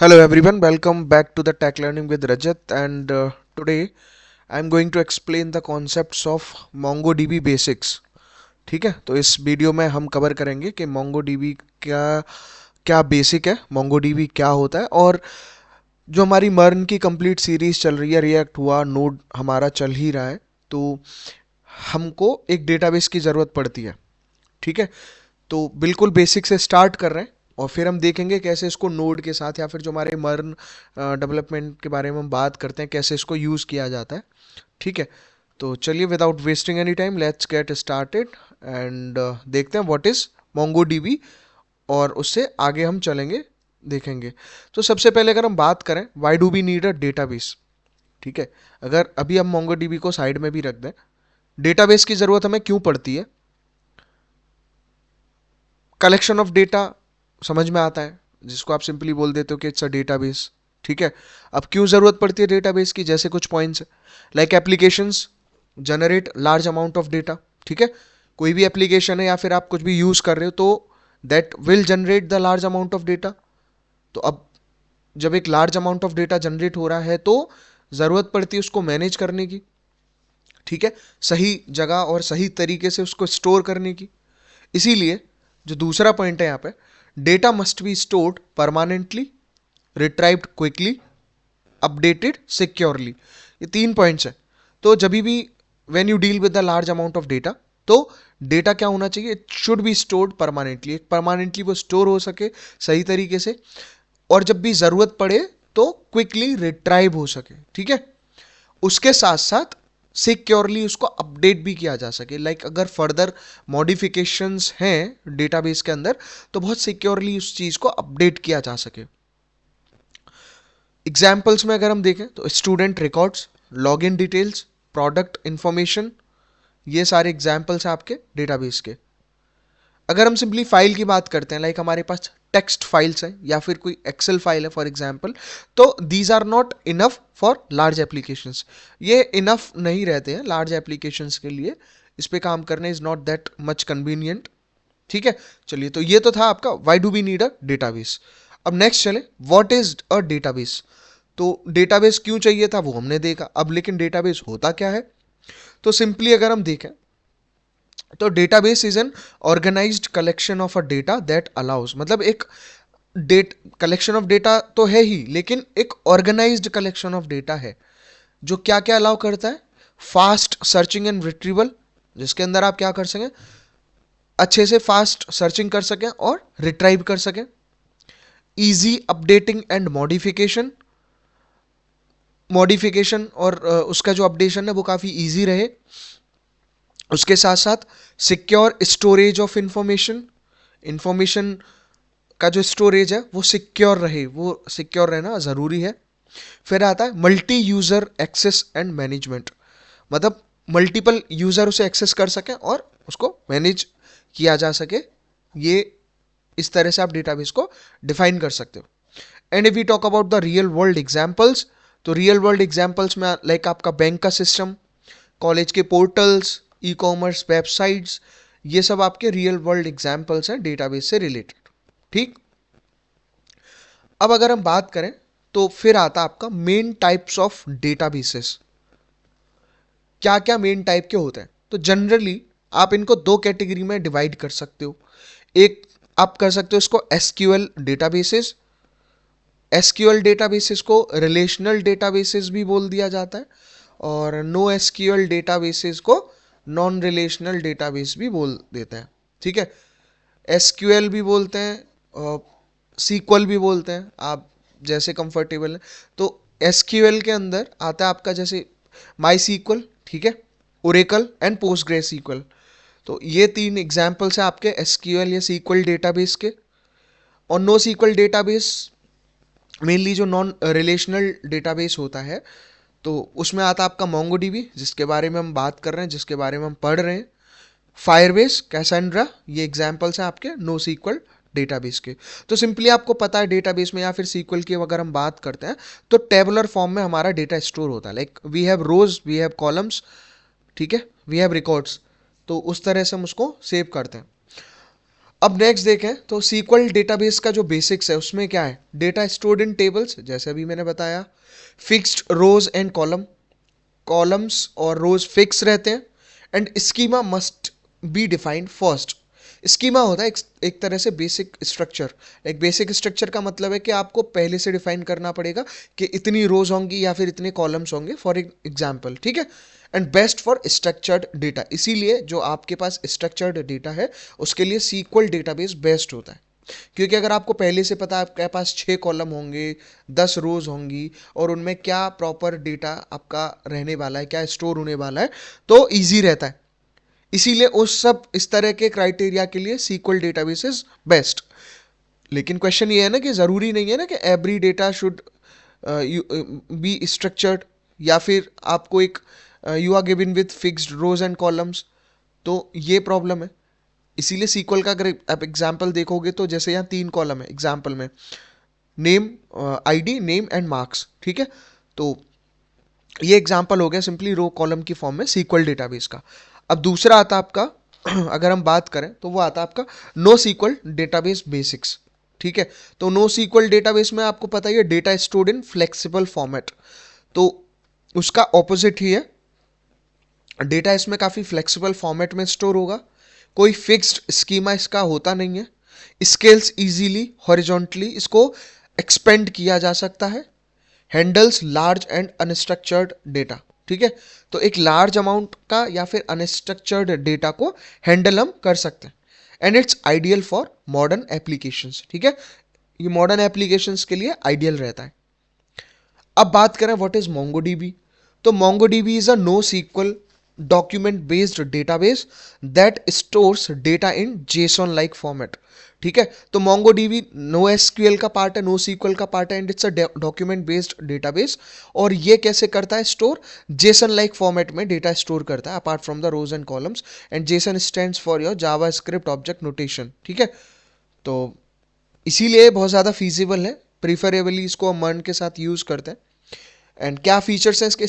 Hello everyone, welcome back to the Tech Learning with Rajat and today I am going to explain the concepts of MongoDB basics. ठीक है, तो इस video में हम cover करेंगे कि MongoDB क्या क्या बेसिक है, MongoDB क्या होता है और जो हमारी मर्न की कंप्लीट सीरीज चल रही है, रिएक्ट हुआ, नोड हमारा चल ही रहा है, तो हमको एक डेटाबेस की ज़रूरत पड़ती है। ठीक है, तो बिल्कुल बेसिक से स्टार्ट कर रहे हैं और फिर हम देखेंगे कैसे इसको नोड के साथ या फिर जो हमारे मर्न डेवलपमेंट के बारे में हम बात करते हैं कैसे इसको यूज़ किया जाता है। ठीक है, तो चलिए without wasting any time let's get started and देखते हैं व्हाट इज़ मोंगो डीबी और उससे आगे हम चलेंगे देखेंगे। तो सबसे पहले अगर हम बात करें why do we need a database. ठीक है, अगर अभी हम मोंगो डीबी को साइड में भी रख दें, डेटाबेस की ज़रूरत हमें क्यों पड़ती है? कलेक्शन ऑफ डेटा समझ में आता है, जिसको आप सिंपली बोल देते हो कि इट्स अ डेटाबेस। ठीक है, अब क्यों ज़रूरत पड़ती है डेटाबेस की? जैसे कुछ points like applications generate large amount of data. ठीक है, कोई भी एप्लीकेशन है या फिर आप कुछ भी यूज़ कर रहे हो तो that will generate the large amount of data. तो अब जब एक large amount of data generate हो रहा है तो ज़रूरत पड़ती है उसको मैनेज करने की। ठीक है, सही जगह और सही तरीके से उसको स्टोर करने की। इसीलिए जो दूसरा पॉइंट है यहाँ पे, data must be stored permanently, retrieved quickly, updated securely. ये तीन पॉइंट्स हैं। तो जब भी when you deal with the large amount of data, तो डेटा क्या होना चाहिए? It should be stored permanently, permanently वो स्टोर हो सके सही तरीके से, और जब भी ज़रूरत पड़े तो क्विकली रिट्राइव हो सके। ठीक है, उसके साथ साथ सिक्योरली उसको अपडेट भी किया जा सके। लाइक अगर फर्दर मॉडिफिकेशंस हैं डेटाबेस के अंदर तो बहुत सिक्योरली उस चीज़ को अपडेट किया जा सके। एग्जाम्पल्स में अगर हम देखें तो student records, log in details, product information, ये सारे एग्जाम्पल्स हैं आपके डेटाबेस के। अगर हम सिंपली फाइल की बात करते हैं, लाइक हमारे पास टेक्स्ट फाइल्स हैं या फिर कोई एक्सेल फाइल है फॉर एग्जांपल, तो these are not enough for large applications. ये इनफ नहीं रहते हैं लार्ज एप्लीकेशंस के लिए, इस पे काम करने is not that much convenient. ठीक है, चलिए, तो ये तो था आपका why do we need a database. अब नेक्स्ट चले, व्हाट इज अ डेटाबेस। तो डेटाबेस क्यों चाहिए था वो हमने देखा, अब लेकिन डेटाबेस होता क्या है? तो सिंपली अगर हम देखें तो database is an organised collection of a data that allows, मतलब एक डेट कलेक्शन ऑफ डेटा तो है ही, लेकिन एक ऑर्गेनाइज्ड कलेक्शन ऑफ डेटा है जो क्या क्या अलाउ करता है? फास्ट सर्चिंग एंड रिट्रीवल, जिसके अंदर आप क्या कर सकें? अच्छे से फास्ट सर्चिंग कर सकें और रिट्राइव कर सकें। Easy updating and modification, modification और उसका जो अपडेशन है वो काफ़ी इजी रहे। उसके साथ साथ secure storage of information, information का जो स्टोरेज है वो सिक्योर रहे, वो सिक्योर रहना ज़रूरी है। फिर आता है multi user access and management, मतलब मल्टीपल यूज़र उसे एक्सेस कर सकें और उसको मैनेज किया जा सके। ये इस तरह से आप डेटाबेस को डिफाइन कर सकते हो। And if you talk about the real world examples, तो रियल वर्ल्ड एग्जाम्पल्स में लाइक आपका बैंक का सिस्टम, कॉलेज के पोर्टल्स, ई कॉमर्स वेबसाइट्स, ये सब आपके रियल वर्ल्ड एग्जाम्पल्स हैं डेटाबेस से रिलेटेड। ठीक, अब अगर हम बात करें तो फिर आता आपका मेन टाइप्स ऑफ डेटाबेसेस। क्या क्या मेन टाइप के होते हैं? तो जनरली आप इनको दो कैटेगरी में डिवाइड कर सकते हो। एक आप कर सकते हो इसको एसक्यूएल डेटाबेसेस। एसक्यूएल डेटाबेसेस को रिलेशनल डेटाबेसेस भी बोल दिया जाता है, और नो एसक्यूएल डेटाबेसेस को नॉन रिलेशनल डेटाबेस भी बोल देते हैं। ठीक है, एसक्यूएल भी बोलते हैं, सीक्वल भी बोलते हैं, आप जैसे कंफर्टेबल है। तो एसक्यूएल के अंदर आता है आपका जैसे माई सीक्वल, ठीक है, ओरेकल एंड पोस्टग्रे सीक्वल। तो ये तीन एग्जाम्पल्स हैं आपके एसक्यूएल या सीक्वल डेटाबेस के। और नो सीक्वल डेटाबेस मेनली जो नॉन रिलेशनल डेटाबेस होता है, तो उसमें आता आपका मोंगोडीबी, जिसके बारे में हम बात कर रहे हैं, जिसके बारे में हम पढ़ रहे हैं। फायरबेस, कैसेंड्रा, ये एग्जाम्पल्स हैं आपके नो सीक्वल डेटाबेस के। तो सिंपली आपको पता है डेटाबेस में या फिर सीक्वल की अगर हम बात करते हैं तो टेबुलर फॉर्म में हमारा डेटा स्टोर होता है। Like we have rows, we have columns, ठीक है, वी हैव रिकॉर्ड्स, तो उस तरह से हम उसको सेव करते हैं। अब नेक्स्ट देखें तो सीक्वल डेटाबेस का जो बेसिक्स है उसमें क्या है, डेटा स्टोर्ड इन टेबल्स जैसे अभी मैंने बताया, फिक्स्ड रोज एंड कॉलम्स और रोज फिक्स रहते हैं, and schema must be defined first. Schema होता है एक तरह से बेसिक स्ट्रक्चर। एक बेसिक स्ट्रक्चर का मतलब है कि आपको पहले से डिफाइन करना पड़ेगा कि इतनी रोज होंगी या फिर इतने कॉलम्स होंगे फॉर एग्जाम्पल, ठीक है। And best for structured data, इसीलिए जो आपके पास स्ट्रक्चर्ड डेटा है उसके लिए सीक्वल डेटाबेस बेस्ट होता है। क्योंकि अगर आपको पहले से पता है आपके पास 6 कॉलम होंगे, 10 रोज होंगी और उनमें क्या प्रॉपर डेटा आपका रहने वाला है, क्या स्टोर होने वाला है, तो ईजी रहता है। इसीलिए उस सब इस तरह के क्राइटेरिया के लिए सीक्वल डेटाबेस इज बेस्ट। लेकिन क्वेश्चन ये है ना कि ज़रूरी नहीं है ना कि every data should be structured, या फिर आपको एक you are given with fixed rows and columns, तो ये प्रॉब्लम है। इसीलिए सीक्वल का अगर आप एग्जाम्पल देखोगे तो जैसे यहाँ 3 कॉलम है एग्जाम्पल में, name, ID, name and marks, ठीक है। तो ये एग्जाम्पल हो गया सिंपली रो कॉलम की फॉर्म में सीक्वल डेटाबेस का। अब दूसरा आता आपका अगर हम बात करें तो वो आता आपका नो सीक्वल डेटाबेस बेसिक्स, ठीक है। तो नो सीक्वल डेटाबेस में आपको पता ही है data stored in flexible format, तो उसका ऑपोजिट ही है। डेटा इसमें काफ़ी फ्लेक्सिबल फॉर्मेट में स्टोर होगा, कोई फिक्स्ड स्कीमा इसका होता नहीं है, स्केल्स इजीली हॉरिजॉन्टली इसको एक्सपेंड किया जा सकता है, handles large and unstructured data, ठीक है। तो एक लार्ज अमाउंट का या फिर अनस्ट्रक्चर्ड डेटा को हैंडल हम कर सकते हैं, and it's ideal for modern applications, ठीक है। ये मॉडर्न एप्लीकेशंस के लिए आइडियल रहता है। अब बात करें व्हाट इज मोंगोडीबी, तो MongoDB is a no SQL document based database that stores data in JSON like format, ठीक है। तो मोंगोडीबी नो एसक्यूएल का पार्ट है, नो सीक्वल का पार्ट है, and it's a document based database. और ये कैसे करता है स्टोर, जेसन लाइक फॉर्मेट में डेटा स्टोर करता है apart from the rows and columns, and JSON stands for your Java script object notation, ठीक है। तो इसीलिए बहुत ज़्यादा फीजिबल है, प्रीफरेबली इसको हम मर्न के साथ यूज़ करते हैं। एंड क्या फीचर्स हैं इसके,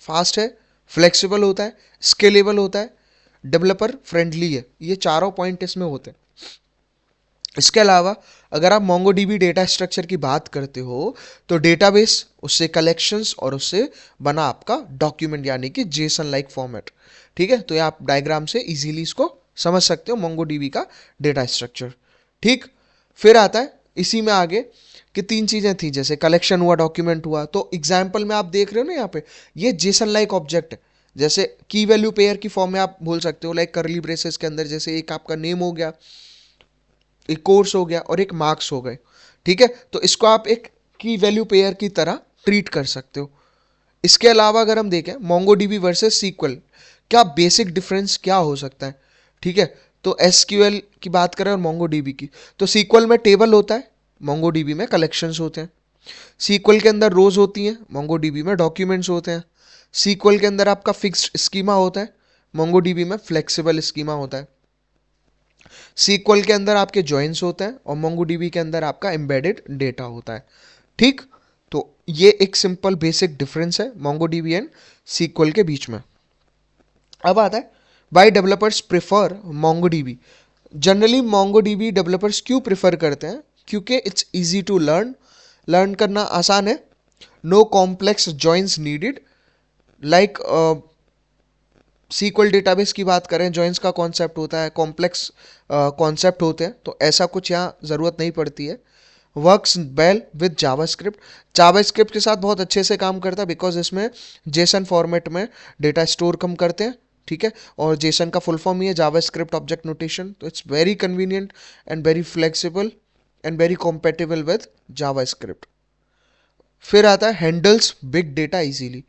फास्ट है, फ्लेक्सिबल होता है, स्केलेबल होता है, डेवलपर फ्रेंडली है, ये चारों पॉइंट इसमें होते हैं। इसके अलावा अगर आप मोंगोडीबी डेटा स्ट्रक्चर की बात करते हो तो डेटाबेस, उससे कलेक्शंस और उससे बना आपका डॉक्यूमेंट यानी कि जेसन लाइक फॉर्मेट, ठीक है। तो ये आप डायग्राम से इजीली इसको समझ सकते हो मोंगोडीबी का डेटा स्ट्रक्चर, ठीक। फिर आता है इसी में आगे कि 3 चीज़ें थी, जैसे कलेक्शन हुआ, डॉक्यूमेंट हुआ, तो एग्जाम्पल में आप देख रहे हो ना यहाँ पे, ये जेसन लाइक ऑब्जेक्ट है। जैसे की वैल्यू पेयर की फॉर्म में आप बोल सकते हो, लाइक करली ब्रेसेस के अंदर जैसे एक आपका नेम हो गया, एक कोर्स हो गया और एक मार्क्स हो गए, ठीक है। तो इसको आप एक की वैल्यू पेयर की तरह ट्रीट कर सकते हो। इसके अलावा अगर हम देखें मोंगोडीबी वर्सेस सीक्वल, क्या बेसिक डिफरेंस क्या हो सकता है, ठीक है। तो एसक्यूएल की बात करें और मोंगोडीबी की, तो सीक्वल में टेबल होता है, मोंगोडीबी में कलेक्शंस होते हैं। सीक्वल के अंदर रोज होती हैं, मोंगोडीबी में डॉक्यूमेंट्स होते हैं। सीक्वल के अंदर आपका फिक्स्ड स्कीमा होता है, मोंगोडीबी में फ्लेक्सिबल स्कीमा होता है। सीक्वल के अंदर आपके जॉइंस होते हैं और मोंगोडीबी के अंदर आपका एम्बेडेड डेटा होता है, ठीक। तो ये एक सिंपल बेसिक डिफरेंस है मोंगोडीबी एंड सीक्वल के बीच में। अब आता है why developers prefer MongoDB. Generally MongoDB developers क्यों प्रेफर करते हैं, क्योंकि it's easy to learn, learn करना आसान है, no complex joins needed, like SQL database की बात करें, जॉइंस का कॉन्सेप्ट होता है, कॉम्प्लेक्स कॉन्सेप्ट होते हैं, तो ऐसा कुछ यहाँ ज़रूरत नहीं पड़ती है। Works well with JavaScript, JavaScript के साथ बहुत अच्छे से काम करता है बिकॉज इसमें जेसन फॉर्मेट में डेटा स्टोर कम करते हैं, ठीक है। और जेसन का फुल फॉर्म ही है जावास्क्रिप्ट ऑब्जेक्ट नोटेशन, तो it's very convenient and very flexible and very compatible with JavaScript. फिर आता है हैंडल्स बिग डेटा इजीली,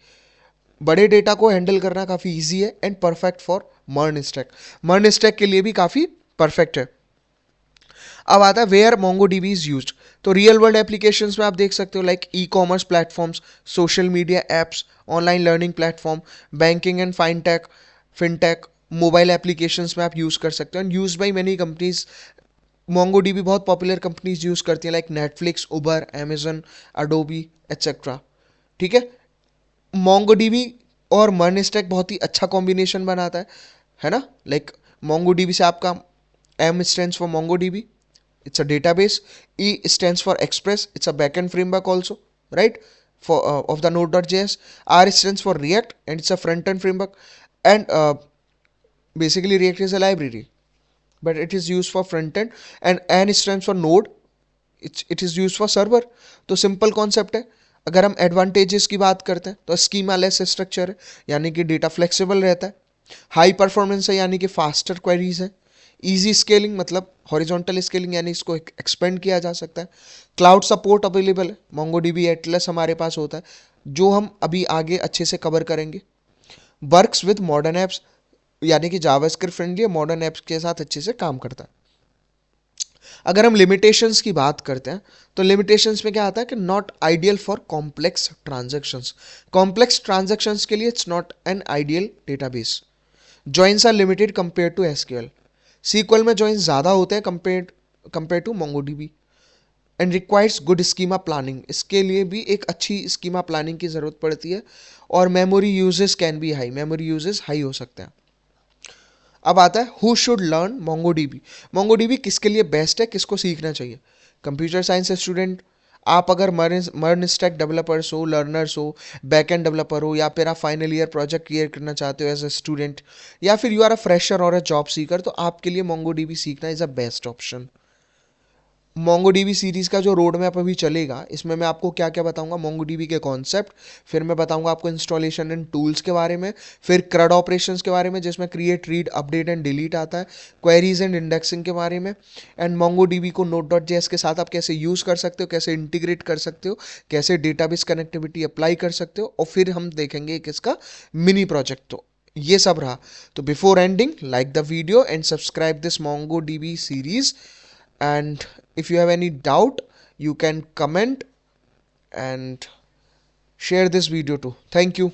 बड़े डेटा को हैंडल करना काफ़ी इजी है, and perfect for MERN stack, MERN stack के लिए भी काफ़ी परफेक्ट है। अब आता है वेयर मोंगोडीबी इज यूज्ड, तो रियल वर्ल्ड एप्लीकेशंस में आप देख सकते हो, like e commerce platforms, social media apps, online learning platform, banking and fintech, mobile applications में आप यूज़ कर सकते हो, and use by many companies. MongoDB बहुत पॉपुलर कंपनीज यूज़ करती हैं, लाइक नेटफ्लिक्स, उबर, अमेजन, अडोबी एट्सेट्रा, ठीक है। मोंगोडीबी और मर्न स्टैक बहुत ही अच्छा कॉम्बिनेशन बनाता है ना। लाइक मोंगोडीबी से आपका M stands for MongoDB, it's a database. E stands for Express, it's a backend framework also, right? For of the Node.js. R stands for React, and it's a front-end framework. And basically React is a library, but it is used for front-end. And N stands for Node, it is used for server. तो simple concept है. अगर हम advantages की बात करते हैं तो schema less structure है, यानी कि डेटा फ्लेक्सिबल रहता है. हाई परफॉर्मेंस है, यानी कि फास्टर क्वेरीज है. इजी स्केलिंग मतलब हॉरिजॉन्टल स्केलिंग, यानी इसको एक्सपेंड किया जा सकता है. क्लाउड सपोर्ट अवेलेबल है, मोंगोडीबी एटलस हमारे पास होता है, जो हम अभी आगे अच्छे से कवर करेंगे. वर्क्स विद मॉडर्न एप्स, यानी कि जावास्क्रिप्ट फ्रेंडली है, मॉडर्न एप्स के साथ अच्छे से काम करता है. अगर हम लिमिटेशंस की बात करते हैं तो लिमिटेशंस में क्या आता है कि not ideal for complex transactions. Complex transactions के लिए it's not an ideal database. Joins are limited compare to SQL. SQL में जॉइंस ज़्यादा होते हैं compare to MongoDB. And requires good schema planning, इसके लिए भी एक अच्छी स्कीमा प्लानिंग की ज़रूरत पड़ती है. और memory uses can be high, memory uses high हो सकते हैं. अब आता है who should learn MongoDB. MongoDB किसके लिए बेस्ट है, किसको सीखना चाहिए. कंप्यूटर साइंस स्टूडेंट, आप अगर मर्न स्टैक डेवलपर्स हो, लर्नर्स हो, बैक एंड डेवलपर हो, या फिर आप फाइनल ईयर प्रोजेक्ट क्लियर करना चाहते हो एज अ स्टूडेंट, या फिर यू आर अ फ्रेशर और अ जॉब सीकर, तो आपके लिए मोंगोडीबी सीखना is a best option. MongoDB series का जो रोड मैप अभी चलेगा, इसमें मैं आपको क्या क्या बताऊंगा. मोंगोडीबी के कॉन्सेप्ट, फिर मैं बताऊंगा आपको इंस्टॉलेशन एंड टूल्स के बारे में, फिर क्रड ऑपरेशंस के बारे में जिसमें create, read, update and delete आता है, क्वेरीज एंड इंडेक्सिंग के बारे में, एंड मोंगोडीबी को नोड.जेएस के साथ आप कैसे यूज़ कर सकते हो, कैसे इंटीग्रेट कर सकते हो, कैसे डेटाबेस कनेक्टिविटी अप्लाई कर सकते हो, और फिर हम देखेंगे एक इसका मिनी प्रोजेक्ट. तो ये सब रहा. तो before ending, like the video and subscribe this MongoDB series. And if you have any doubt, you can comment and share this video too. Thank you.